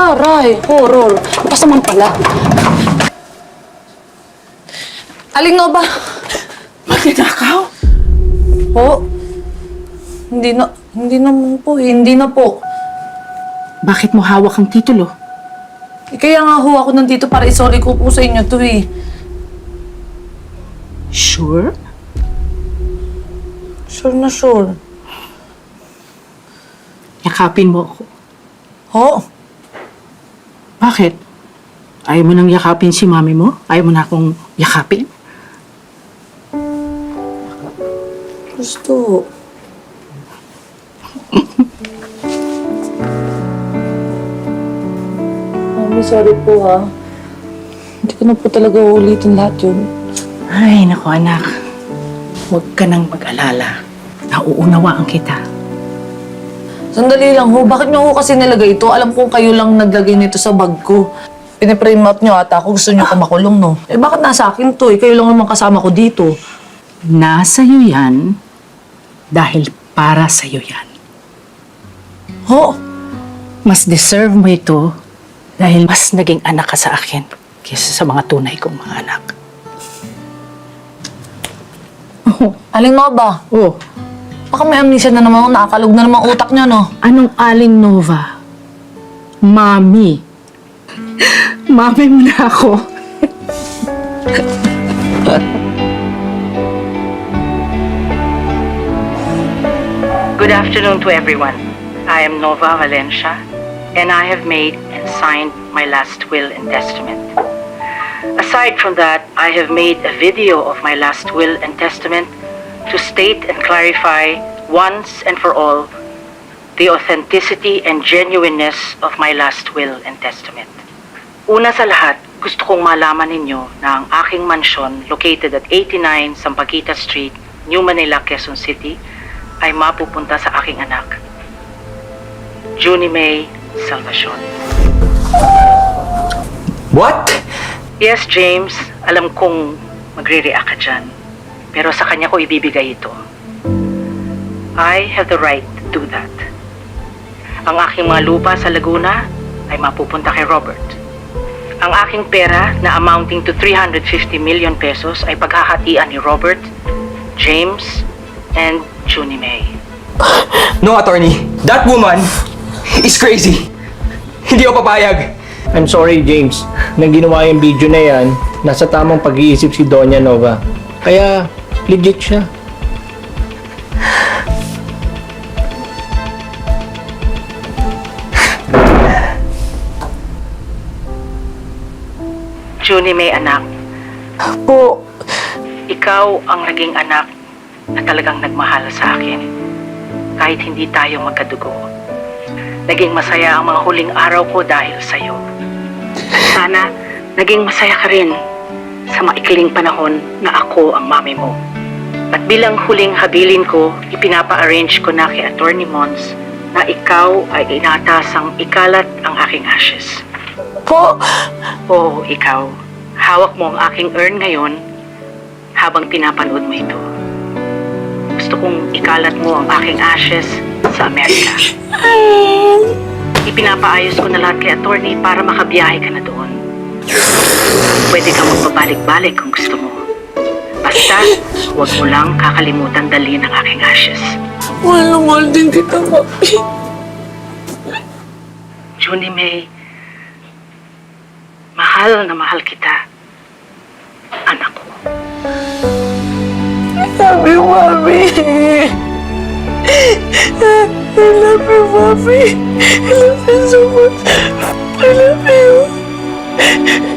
Taray, horror. Basta man pala. Aling Nova. Magnanakaw? Po? Hindi naman po eh. Hindi na po. Bakit mo hawak ang titulo? Kaya nga ho ako nandito para isoli ko po sa inyo to eh. Sure? Sure na sure. Yakapin mo ako. Ho? Bakit? Ayaw mo nang yakapin si mami mo? Ayaw mo na akong yakapin? Gusto. Mami, sorry po ha. Hindi ko na po talaga uulitin lahat yun. Ay, naku anak. Huwag ka nang mag-alala. Nauunawaan kita. Sandali lang ho, bakit niyo ho kasi nilagay ito? Alam kong kayo lang naglagay nito sa bag ko. Piniprame up niyo ata ako, gusto niyo ko makulong, no? Eh bakit nasa akin to? Eh, kayo lang naman kasama ko dito. Nasa'yo yan dahil para sa'yo yan. Ho? Mas deserve mo ito dahil mas naging anak ka sa akin kaysa sa mga tunay kong mga anak. Aling Nova, Oh, baka may amnesia na naman, nakakalog na naman utak niyo, no? anong Aling Nova? Mami. Mami mo na ako. Good afternoon to everyone. I am Nova Valencia, and I have made and signed my last will and testament. Aside from that, I have made a video of my last will and testament to state and clarify once and for all the authenticity and genuineness of my last will and testament. Una sa lahat, gusto kong malaman ninyo na ang aking mansyon located at 89 Sampaguita Street, New Manila, Quezon City ay mapupunta sa aking anak, Junie May Salvacion. What? Yes, James, alam kong magre-react ka dyan. Pero sa kanya ko ibibigay ito. I have the right to do that. Ang aking mga lupa sa Laguna ay mapupunta kay Robert. Ang aking pera na amounting to 350 million pesos ay paghahatian ni Robert, James, and Junie May. No, attorney. That woman is crazy. Hindi ako papayag. I'm sorry, James. Nang ginawa yung video na yan, nasa tamang pag-iisip si Doña Nova. Kaya, legit siya. Junie May, anak. Po. Ikaw ang naging anak na talagang nagmahal sa akin. Kahit hindi tayo magkadugo. Naging masaya ang mga huling araw ko dahil sa'yo. Sana naging masaya ka rin sa maikling panahon na ako ang mami mo. At bilang huling habilin ko, ipinapa-arrange ko na kay Attorney Mons na ikaw ay inatasang ikalat ang aking ashes. Po. Oo, ikaw. Hawak mo ang aking urn ngayon habang pinapanood mo ito. Gusto kong ikalat mo ang aking ashes sa Amerika. Ipinapaayos ko na lahat kay attorney para makabiyahe ka na doon. Pwede kang magbabalik-balik kung gusto mo. Basta, huwag mo lang kakalimutan dalhin ang aking ashes. Mahal na mahal din kita, Papi. Junie May, mahal na mahal kita, anak ko. Sabi, Mami. I love you, Papi. I love you so much. I love you.